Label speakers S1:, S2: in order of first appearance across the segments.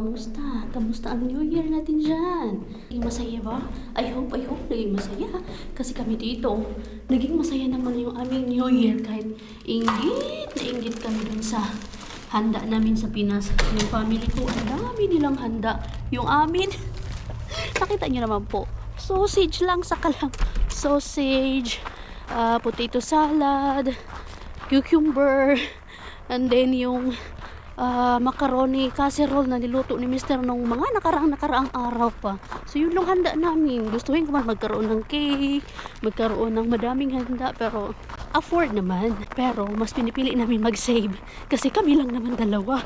S1: Kamusta? Kamusta ang New Year natin dyan? Naging masaya ba? I hope naging masaya. Kasi kami dito, naging masaya naman yung aming New Year. Kahit inggit kami dun sa handa namin sa Pinas. Yung family ko, ang dami nilang handa. Yung amin, nakita nyo naman po, sausage lang, saka lang. Sausage, potato salad, cucumber, and then yung macaroni casserole na niluto ni Mr. nung mga nakaraang araw pa. So yun lang handa namin. Gustuhin ko man magkaroon ng cake, magkaroon ng madaming handa, pero afford naman. Pero mas pinipili namin mag-save kasi kami lang naman dalawa.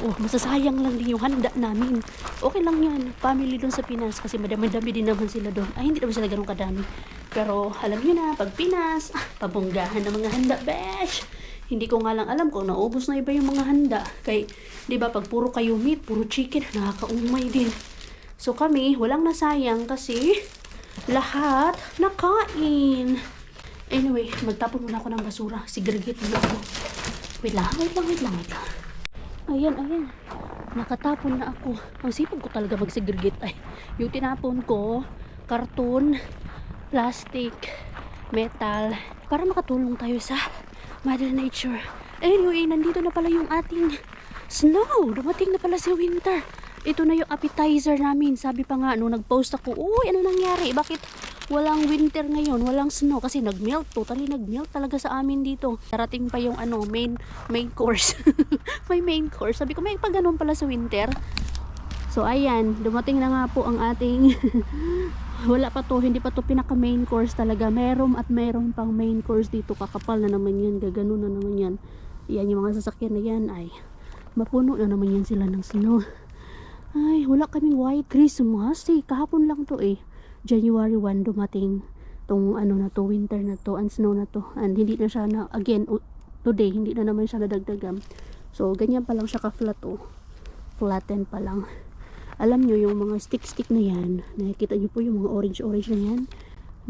S1: Oh, masasayang lang din yung handa namin. Okay lang yan, family doon sa Pinas kasi madami-dami din naman sila doon. Ay, hindi naman sila ganun kadami. Pero alam niyo na, pag Pinas, pabonggahan ng mga handa, besh! Hindi ko nga lang alam kung naubos na iba yung mga handa. Kay, di ba, pag puro kayo meat, puro chicken, nakakaumay din. So kami, walang nasayang kasi lahat nakain. Anyway, magtapon muna ako ng basura. Segregate muna ako. Wait lang. Ayan. Nakatapon na ako. Ang sipag ko talaga mag-segregate. Ay, yung tinapon ko, karton, plastic, metal, para makatulong tayo sa Mother Nature. Anyway, nandito na pala yung ating snow. Dumating na pala si winter. Ito na yung appetizer namin. Sabi pa nga, nung nag-post ako, uy, ano nangyari? Bakit walang winter ngayon? Walang snow? Kasi nag-melt. Totally nag-melt talaga sa amin dito. Darating pa yung main course. May main course. Sabi ko, may pa ganun pala sa winter. So, ayan. Dumating na nga po ang ating wala pa to, hindi pa to pinaka main course talaga. Meron pang main course dito. Kakapal na naman yan, gaganon na naman yan. Yan yung mga sasakyan na yan, ay mapuno na naman yan sila ng snow. Ay, wala kaming white Christmas kahapon lang to January 1 dumating tong na to, winter na to, and snow na to, and hindi na siya na, again, today, hindi na naman siya nadagdagan. So, ganyan pa lang siya ka-flat flatten pa lang. Alam nyo, yung mga stick na yan, nakikita nyo po yung mga orange na yan,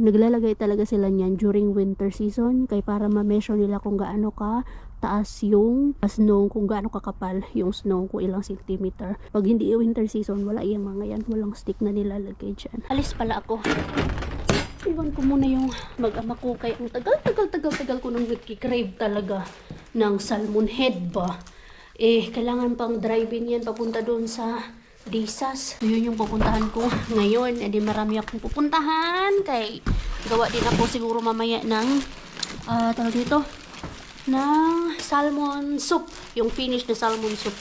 S1: naglalagay talaga sila niyan during winter season, kaya para ma-measure nila kung gaano ka taas yung snow, kung gaano kakapal yung snow, kung ilang centimeter. Pag hindi winter season, wala yung mga yan, walang stick na nilalagay dyan. Alis pala ako. Iwan ko muna yung mag-ama ko, kaya ang tagal ko nang nagkikrave talaga ng salmon head ba. Kailangan pang drive-in yan papunta doon sa Disas. Yun yung pupuntahan ko ngayon. Hindi marami akong pupuntahan. Kay gawa din ako siguro mamaya ng tawag dito ng salmon soup. Yung finish na salmon soup.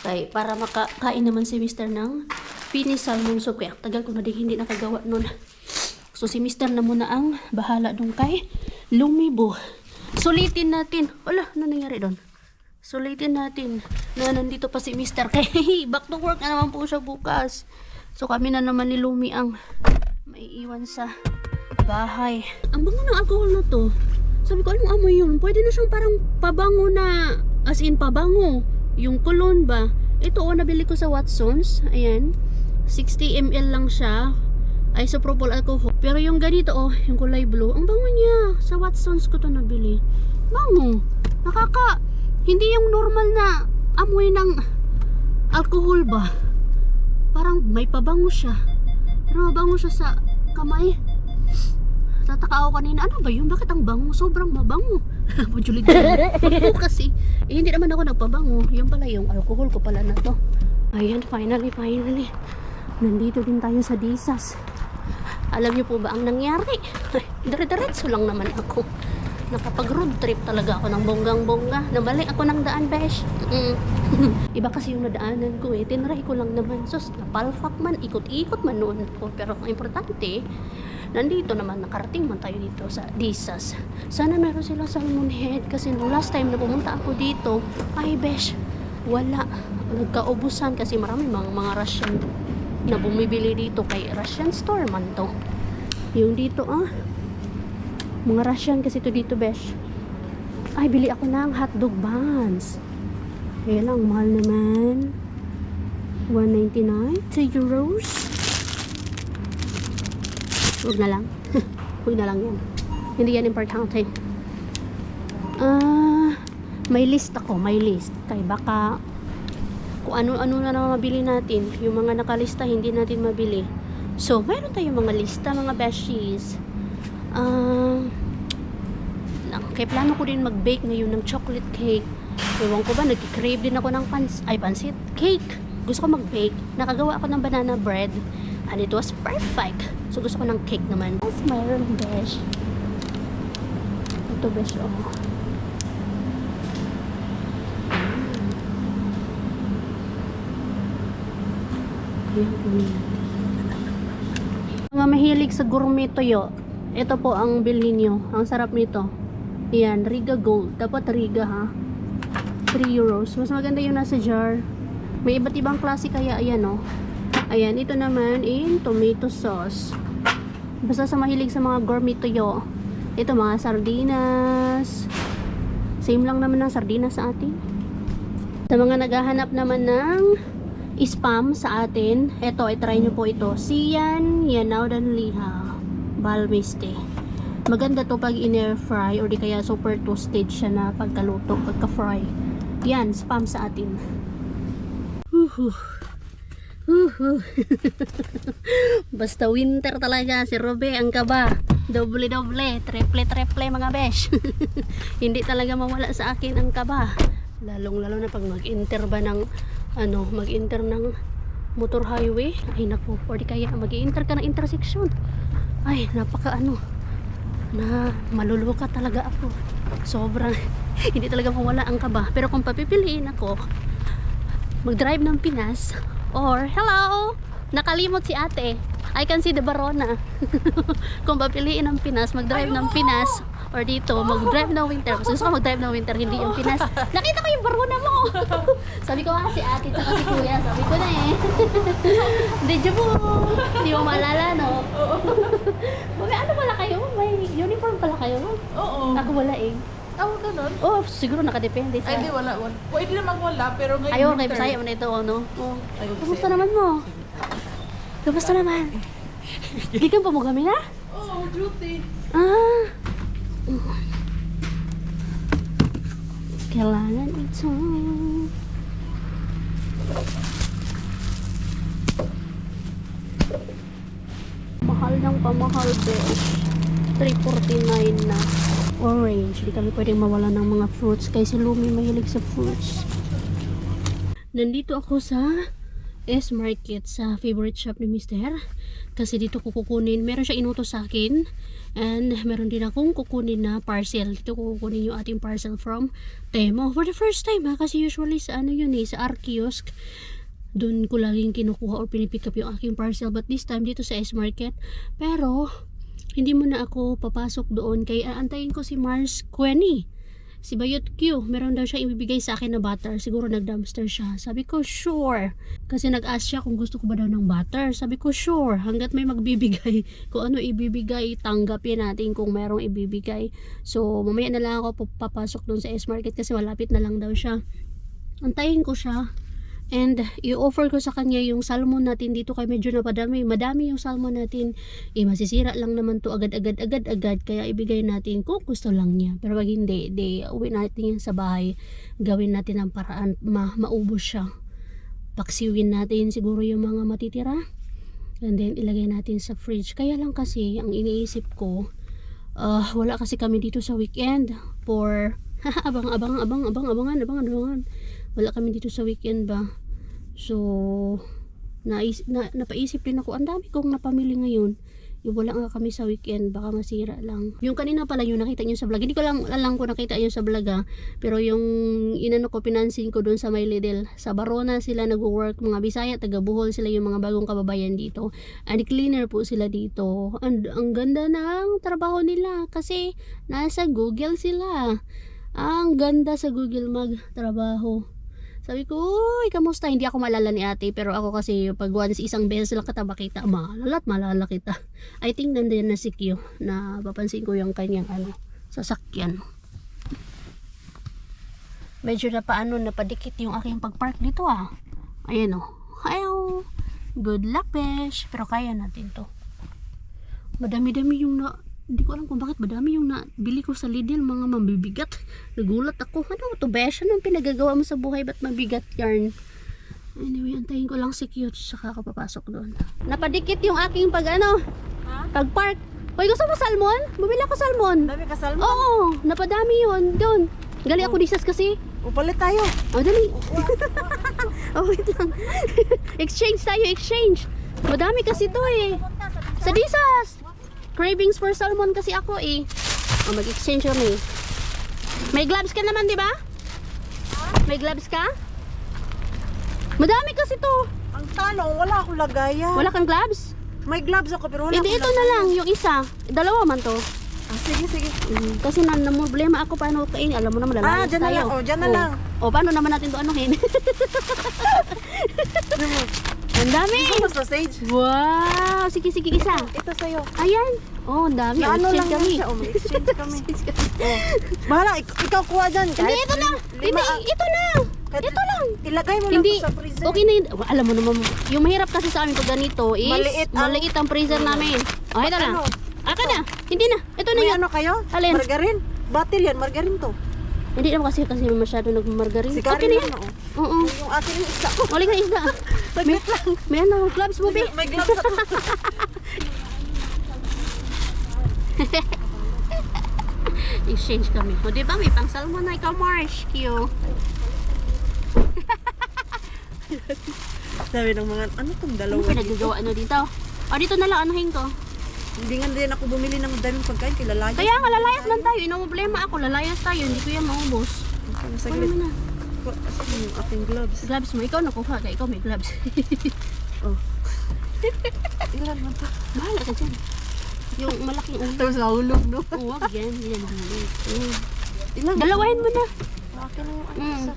S1: Kay para makakain naman si Mr. ng finish salmon soup. Kaya tagal ko na din hindi nakagawa nun. So si Mr. na muna ang bahala dun kay Lumibo. Sulitin natin. Wala, ano nangyari doon? Sulitin natin na nandito pa si Mr. Kay back to work na naman po siya bukas. So kami na naman ni Lumi ang maiiwan sa bahay. Ang bango ng alcohol na to. Sabi ko, anong amoy yun? Pwede na siyang parang pabango na, as in pabango. Yung cologne ba? Ito nabili ko sa Watsons. Ayan. 60 ml lang siya. Isopropyl alcohol. Pero yung ganito yung kulay blue, ang bango niya. Sa Watsons ko to nabili. Bango. Hindi yung normal na amoy ng alcohol ba? Parang may pabango siya. Pero mabango siya sa kamay. Tataka ako kanina, ano ba yun? Bakit ang bango? Sobrang mabango. Pajulit bango kasi. Hindi naman ako nagpabango. Yung pala yung alcohol ko pala na to. Ayan, finally. Nandito din tayo sa Disas. Alam niyo po ba ang nangyari? Dire-diretso lang naman ako. Nakapag-road trip talaga ako ng bonggang-bongga. Nabalik ako ng daan, besh. Iba kasi yung nadaanan ko Tinry ko lang naman. Sus, napalfak man, ikot-ikot man noon ako. Pero ang importante, nandito naman, nakarating man tayo dito sa Disas. Sana meron silang salmon head. Kasi nung last time na pumunta ako dito, ay besh, wala. Nagkaubusan kasi marami mga Russian na bumibili dito. Kay Russian store man to. Yung dito mga Russian kasi ito dito, besh. Ay, bili ako ng hotdog buns. Kaya lang, mahal naman. 1.99 euros. Huwag na lang. Huwag na lang yan. Hindi yan importante. May list ako. Kaya baka kung ano-ano na naman mabili natin. Yung mga nakalista, hindi natin mabili. So, meron tayong mga lista, mga besties. Kaya plano ko din mag-bake ngayon ng chocolate cake. Ewan ko ba, nag-crave din ako ng pansit cake. Gusto ko mag-bake. Nakagawa ako ng banana bread. And it was perfect. So, gusto ko ng cake naman. Yes, mayroon, besh. Ito, besh, oh. Mga mahilig sa gourmet toyo, ito po ang bilhin nyo. Ang sarap nito. Ayan, Riga Gold. Dapat Riga, ha? 3 euros. Mas maganda yung nasa jar. May iba't ibang klase kaya, ayan, oh. Ayan, ito naman in tomato sauce. Basta sa mahilig sa mga gourmet toyo. Ito, mga sardinas. Same lang naman ng sardinas sa atin. Sa mga naghahanap naman ng spam sa atin, ito, itry nyo po ito. Sian Yanao dan Liha Balmiste. Maganda to pag in-air fry or di kaya super toasted siya na pagkaluto, pagka-fry. Yan, spam sa atin. Basta winter talaga si Robe ang kaba. Doble-doble, triple-triple mga besh. Hindi talaga mawala sa akin ang kaba. Lalong-lalo na pag mag-enter ba ng mag-enter ng motor highway. Ay naku, or di kaya mag-enter ka ng intersection. Ay, na maluluka talaga ako. Sobrang hindi talaga mawala ang kaba. Pero kung papipiliin ako, mag-drive ng Pinas or hello, nakalimot si ate, I can see the Barona. Kung papiliin ng Pinas, mag-drive ng Pinas or dito, mag-drive ng winter. Gusto ko mag-drive ng winter, hindi yung Pinas. Nakita ko yung Barona mo. Sabi ko si ate at si kuya, sabi ko na eh. Deja vu. Hindi mo maalala, no? May ano pala kayo? May uniform pala kayo?
S2: Oo.
S1: Ako wala eh.
S2: Tawag ka nun?
S1: Oh, siguro nakadepende sa...
S2: Ay, di wala. Pwede namang wala, pero ngayon
S1: Ayaw, kay
S2: winter.
S1: Bisaya mo na ito, no? Oh.
S2: Ayaw,
S1: Kamusta
S2: Bisaya.
S1: naman mo? Kamusta naman? Di ka pa mo kami na?
S2: Oo, duty.
S1: Ah. Kailangan ito. Mahal ng pamahal, besh. 3.49 na. Orange. Hindi kami pwedeng mawala ng mga fruits. Kaya si Lumi mahilig sa fruits. Nandito ako sa S-Market sa favorite shop ni Mr. Kasi dito ko kukunin. Meron siya inutos sa akin. And meron din akong kukunin na parcel. Dito ko kukunin yung ating parcel from Temo. For the first time ha. Kasi usually sa sa R-Kiosk. Doon ko laging kinukuha or pinipick up yung aking parcel. But this time dito sa S-Market. Pero hindi mo na ako papasok doon. Kaya aantayin ko si Mars Quenny. Si Bayot Q, meron daw siya ibibigay sa akin na butter. Siguro nag-dumpster siya. Sabi ko, sure. Kasi nag-ask siya kung gusto ko ba daw ng butter. Sabi ko, sure. Hanggat may magbibigay. Kung ano ibibigay, tanggapin natin kung merong ibibigay. So, mamaya na lang ako papasok doon sa S-Market kasi malapit na lang daw siya. Antayin ko siya. And i-offer ko sa kanya yung salmon natin dito kay medyo napadami. Madami yung salmon natin. Masisira lang naman to agad. Kaya ibigay natin kung gusto lang niya. Pero pag hindi, uwi natin yan sa bahay. Gawin natin ang paraan maubos siya. Paksiwin natin siguro yung mga matitira. And then ilagay natin sa fridge. Kaya lang kasi ang iniisip ko, wala kasi kami dito sa weekend for abangan. Wala kami dito sa weekend ba. So napaisip din ako, ang dami kong napamili ngayon. Wala nga kami sa weekend, baka masira lang. Yung kanina pala yung nakita nyo sa vlog, hindi ko lang alam kung nakita nyo sa vlog ha. Pero yung pinansin ko doon sa May Lidl, sa Barona sila nag-work, mga Bisaya, taga Bohol sila, yung mga bagong kababayan dito. And cleaner po sila dito. And ang ganda ng trabaho nila kasi nasa Google sila. Ang ganda sa Google magtrabaho. Sabi ko, uy, kamusta? Hindi ako malala ni ate. Pero ako kasi, pag once isang beses lang kita makita, malala kita. I think nandiyan na si Q, na papansin ko yung kanyang sasakyan. Medyo napadikit yung aking pagpark dito ah. Ayan o. Ayaw. Good luck, besh. Pero kaya natin to. Madami-dami yung hindi ko alam kung bakit madami yung nabili ko sa Lidl, mga mabibigat. Nagulat ako, ano to besh? Anong pinagagawa mo sa buhay? Ba't mabigat yarn? Anyway, antayin ko lang si Cute saka ako papasok doon. Napadikit yung aking pag-park. Hoy, gusto mo salmon? Bumili ako salmon.
S3: Dami ka salmon.
S1: Oo, napadami yun. Doon. Gali ako disas kasi.
S3: Upalit tayo.
S1: Oh, dali. Oh, wait lang. Exchange tayo, exchange. Madami kasi to eh. Sa disas. Cravings for salmon kasi ako eh. Oh, mag-exchange kami. May gloves ka naman, di ba? May gloves ka? Madami kasi to.
S3: Ang tanong, wala akong lagayan.
S1: Wala kang gloves?
S3: May gloves ako pero wala
S1: Hindi,
S3: akong
S1: ito na lang. Yung isa. Dalawa man to.
S3: Ah, sige, sige.
S1: Kasi problema ako paano kainin. Alam mo naman, lalayas
S3: dyan na
S1: tayo.
S3: lang. Oh, dyan na lang.
S1: O, paano naman natin to anuhin?
S3: Ano mo?
S1: Ang dami.
S3: Gusto mo sausage?
S1: Wow! Sige, sige, isa.
S3: Ito sa'yo.
S1: Ayan. Oh, ang dami.
S3: Na ano
S1: Exchange
S3: lang yan
S1: kami.
S3: siya. Oh, may exchange kami. Oh. Bahala, ikaw kuha dyan.
S1: Hindi,
S3: Kahit
S1: ito na.
S3: lima,
S1: Hindi, ito na.
S3: kahit
S1: Ito lang.
S3: Ilagay mo
S1: Hindi,
S3: lang to sa freezer.
S1: okay na yun. Alam mo naman, yung mahirap kasi sa amin pag ganito is
S3: Maliit
S1: ang freezer namin. Oh, ito na.
S3: Ano?
S1: Aka na. Hindi na. Ito na
S3: May
S1: yan.
S3: ano kayo?
S1: Alin?
S3: Margarin? Batil yan, margarin to.
S1: Hindi naman kasi masyado nagmargarine.
S3: Sigarin
S1: Okay na yan.
S3: lang, oh.
S1: Oo.
S3: Yung atin yung isa ko.
S1: Wala ka isda. May ano, gloves mo, be.
S3: May gloves ako.
S1: Exchange kami. O, diba? May pang salmon na ikaw, Marsh. Cute.
S3: Sabi ng mga, ano tong dalawa
S1: Ano pinagagawa dito? O, dito na lang, anuhin ko.
S3: Hindi nga din ako bumili ng daming pagkain, kilalayas.
S1: Kaya nga, lalayas lang tayo. Ino problema ako, lalayas tayo. Hindi ko yan maubos.
S3: Ano,
S1: Ano
S3: saglit.
S1: mo na?
S3: Asan yung aking gloves?
S1: Gloves mo. Ikaw nakuha. Kaya ikaw may gloves.
S3: Oh. Ilan man to?
S1: Bahala ka dyan. Yung malaking ulo.
S3: Tapos nahulog, no?
S1: Oo, wag yan. Hindi yan mahulog.
S3: Ilan?
S1: Dalawahin mo na.
S3: Akin na yung ano
S1: Mm.
S3: isa.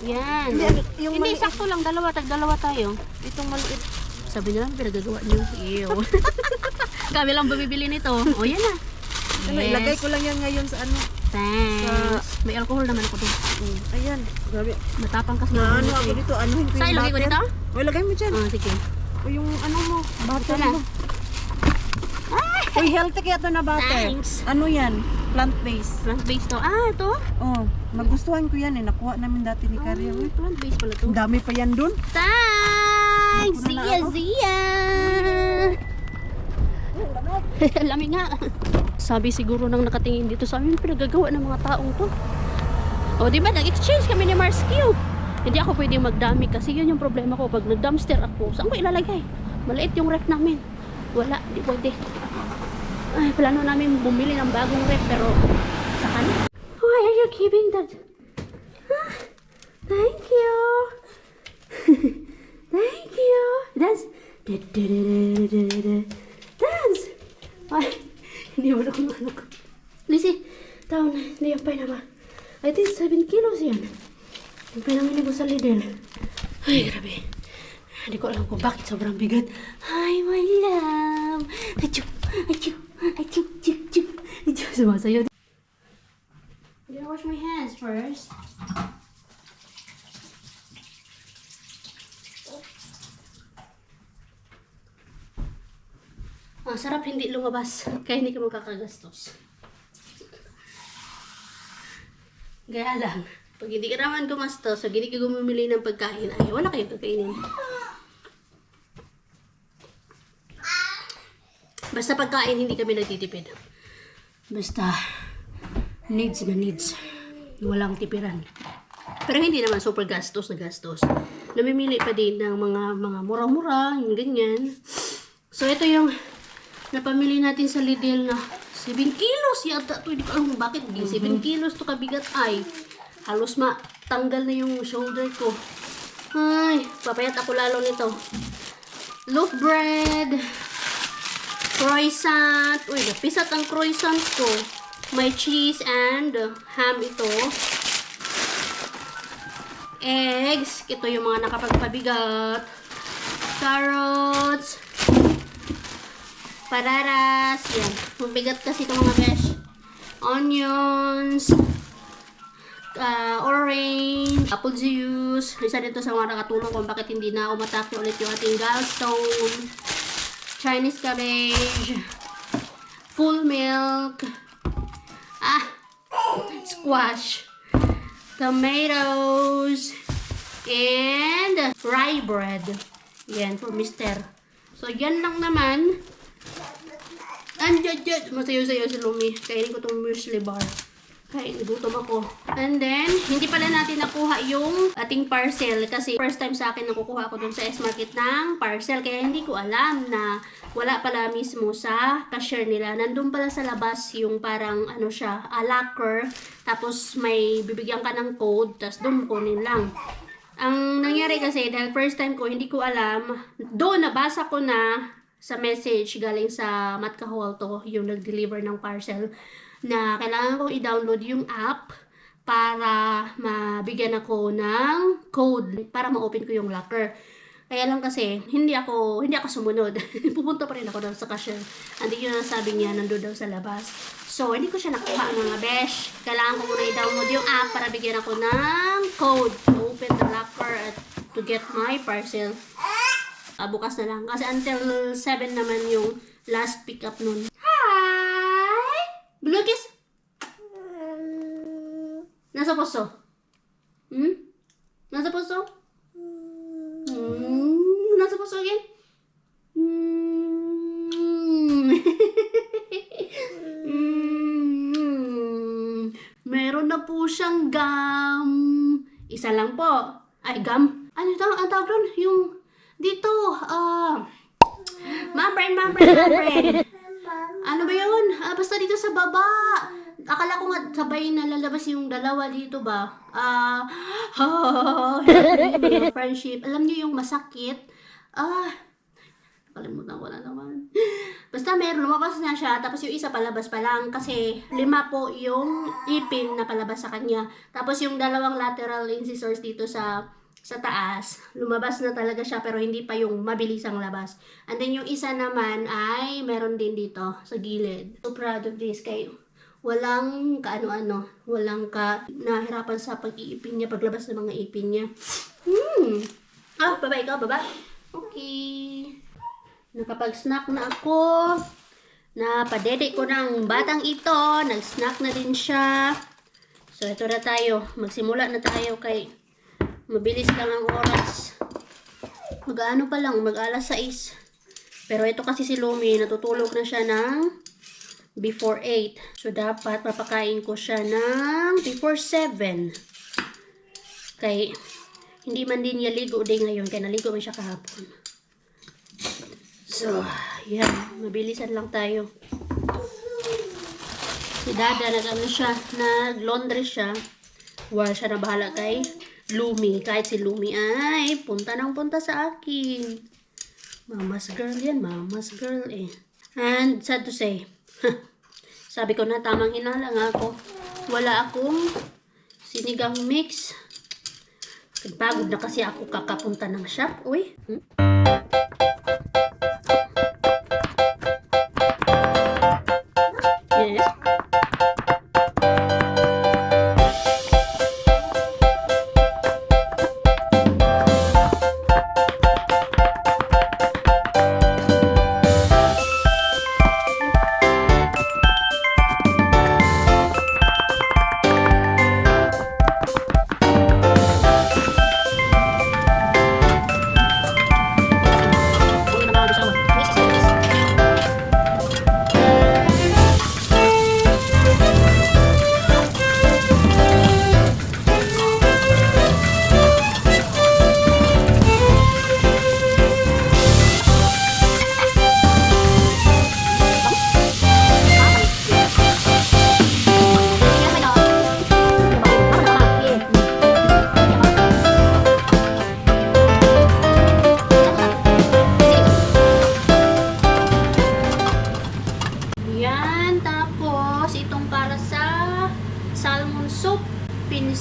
S1: Yan.
S3: Hindi, yung
S1: Hindi,
S3: maliit.
S1: sakto lang. Tag-dalawa tayo.
S3: Itong maliit.
S1: Sabi niya lang, pinagagawa niyo. Ew. Kami lang bumibili nito. O, yan na.
S3: Ano, ilagay ko lang yan ngayon sa ano.
S1: Thanks. May alcohol naman ako doon.
S3: Ayan. Grabe.
S1: Matapang kasi.
S3: Na
S1: yung
S3: ano ako
S1: eh.
S3: dito, anuhin ko
S1: Sa
S3: yung
S1: ilagay ko
S3: butter.
S1: dito?
S3: O, ilagay mo dyan.
S1: Ah, sige.
S3: O yung ano mo, butter
S1: Ito na.
S3: mo. Uy, healthy kaya ito na butter.
S1: Thanks.
S3: Ano yan? Plant-based.
S1: Plant-based to. Ah, ito?
S3: Oh, magustuhan ko yan eh. Nakuha namin dati ni Karya. Uy,
S1: Plant-based pala to.
S3: ang dami pa yan dun.
S1: Thanks!
S3: Ako na
S1: Zia,
S3: ako.
S1: Zia! Lamig nga. Sabi siguro nang nakatingin dito sa amin, pinagagawa ng mga taong to. O, di ba? Nag-exchange kami ni Mars Q. Hindi ako pwedeng magdami kasi yun yung problema ko. Pag nag-dumpster ako, saan ko ilalagay? Maliit yung ref namin. Wala, di pwede. Ay, plano namin bumili ng bagong ref pero sa kanin. Why are you keeping that? Ah, thank you. Thank you. Dance. Dance. Ay, hindi mo na kung ano ko. Lizzie, taon na. Hindi yung pay na ba? I think 7 kilos yan. Yung pay namin ko sa Lidl. Ay, grabe. Hindi ko alam kung bakit sobrang bigat. Hi, my love. Achoo, achoo, achoo, achoo, achoo. Achoo, sumasayaw. I'm gonna wash my hands first. Ang sarap hindi lumabas, kaya hindi ka magkakagastos. Gaya lang, pag hindi ka naman gumastos, pag hindi ka gumamili ng pagkain, ay wala kayong kakainin. Basta pagkain, hindi kami nagtitipid. Basta, needs na needs. Walang tipiran. Pero hindi naman super gastos na gastos. Namimili pa din ng mga mura-mura, yung ganyan. So, ito yung napamili natin sa Lidl na 7 kilos yata. Ito, hindi ko alam bakit. 7 kilos to kabigat ay. Halos matanggal na yung shoulder ko. Ay, papayat ako lalo nito. Loaf bread. Croissant. Uy, napisat ang croissant ko. May cheese and ham ito. Eggs. Ito yung mga nakapagpabigat. Carrots. Patatas. Yan. Mabigat kasi itong mga besh. Onions. Orange. Apple juice. Isa dito sa mga nakatulong kung bakit hindi na ako matake ulit yung ating gallstone. Chinese cabbage. Full milk. Squash. Tomatoes. and rye bread. Yan, for Mister. So, yan lang naman. Andiyan, masayo-sayo si Lumi. Kainin ko itong muesli bar. Kain, gutom ako. And then, hindi pala natin nakuha yung ating parcel. Kasi first time sa akin nakukuha ko dun sa S-Market ng parcel. Kaya hindi ko alam na wala pala mismo sa cashier nila. Nandun pala sa labas yung parang ano siya, locker. Tapos may bibigyan ka ng code. Tapos dun kunin lang. Ang nangyari kasi, dahil first time ko, hindi ko alam. Doon, nabasa ko na sa message galing sa Matt Cahualto, yung nag-deliver ng parcel, na kailangan kong i-download yung app para mabigyan ako ng code para ma-open ko yung locker. Kaya lang kasi, hindi ako sumunod. Pupunta pa rin ako doon sa cashier. Hindi yun ang sabi niya, nandun daw sa labas. So, hindi ko siya nakuha mga besh. Kailangan ko muna i-download yung app para bigyan ako ng code to open the locker at to get my parcel. Bukas na lang. Kasi until 7 naman yung last pickup nun. Hi! Blue kiss? Nasa puso? Nasa puso? Nasa puso again? Meron na po siyang gum. Isa lang po. Ay, gum. Ano ito? Ang tawag doon? Yung dito. Membrane. Ano ba yun? Basta dito sa baba. Akala ko nga sabay na lalabas yung dalawa dito ba? Friendship. Alam niyo yung masakit? Nakalimutan ko na naman. Basta meron, lumabas na siya. Tapos yung isa palabas pa lang. Kasi 5 po yung ipin na palabas sa kanya. Tapos yung dalawang lateral incisors dito sa taas, lumabas na talaga siya pero hindi pa yung mabilisang labas. And then yung isa naman ay meron din dito sa gilid. So proud of this kay walang kaano-ano, walang nahirapan sa pag-iipin niya, paglabas ng mga ipin niya. Baba ikaw, baba. Okay. Nakapag-snack na ako. Napadede ko ng batang ito. Nag-snack na din siya. So ito na tayo. Magsimula na tayo kay mabilis lang ang oras. Mag-ano pa lang, mag-alas 6. Pero ito kasi si Lumi, natutulog na siya ng before 8. So, dapat papakain ko siya ng before 7. Kaya, hindi man din niya ligo din ngayon. Kaya naligo man siya kahapon. So, yan. Mabilisan lang tayo. Si Dada, nag-laundry siya. While siya na bahala kay Lumi. Kahit si Lumi ay punta sa akin. Mama's girl yan. Mama's girl eh. And sad to say, sabi ko na tamang hinala nga ako. Wala akong sinigang mix. Pagod na kasi ako kakapunta ng shop. Uy. Yes.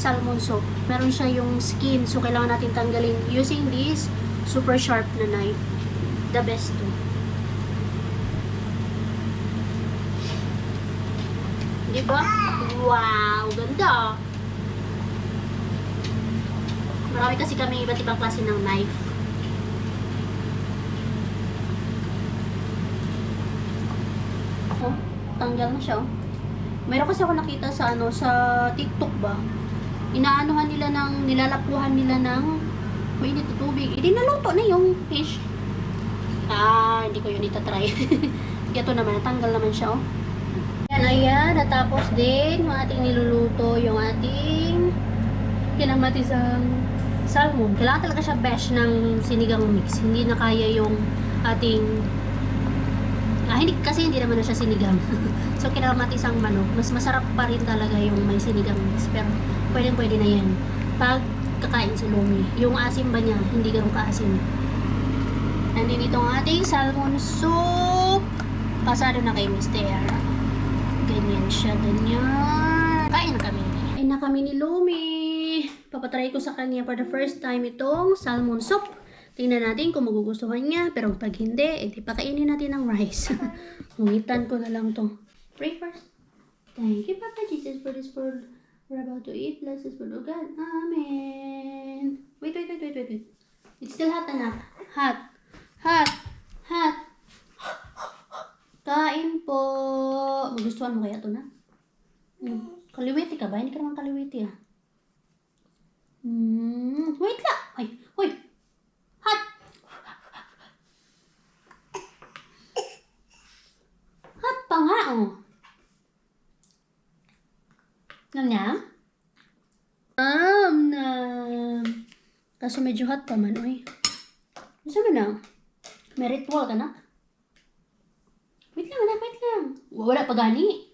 S1: Salmon soap. Meron siya yung skin. So, kailangan natin tanggalin using this super sharp na knife. The best to. Diba? Wow! Ganda! Marami kasi kami iba't ibang klase ng knife. Oh, tanggal na siya. Oh. Meron kasi ako nakita sa sa TikTok ba? Inaanuhan nila nilalapuhan nila ng mainit na tubig. Hindi naluto na yung fish. Hindi ko yun itatry. Ito naman, natanggal naman siya, oh. Ayan, natapos din yung ating niluluto, yung ating kinamatisang salmon. Kailangan talaga siya besh ng sinigang mix. Hindi na kaya yung ating hindi naman na siya sinigang. So, kinamatisang manok. Mas masarap pa rin talaga yung may sinigang mix. Pero, pwede na yan. Pag kakain si Lumi. Yung asim ba niya, hindi ganun kaasim. Nandito ang ating salmon soup. Pasado na kay Mister. Ganyan siya, ganyan. Kain na kami. Kain na kami ni Lumi. Papatry ko sa kanya for the first time itong salmon soup. Tingnan natin kung magugustuhan niya. Pero pag hindi, edi pakainin natin ng rice. Hungitan ko na lang to. Pray first. Thank you, Papa Jesus, for this food we're about to eat. Bless this food, O God. Amen. Wait. It's still hot, anak. Hot. Kain po. Magustuhan mo kaya to na? Kaliwiti ka ba? Hindi ka naman kaliwiti, ah. Wait lang. Ay, hoy. Hot. Hot pa nga, oh. Nam. Kaso medyo hot pa man, oy. Gusto mo na? May ritual ka na? Wait lang. Wala pa gani.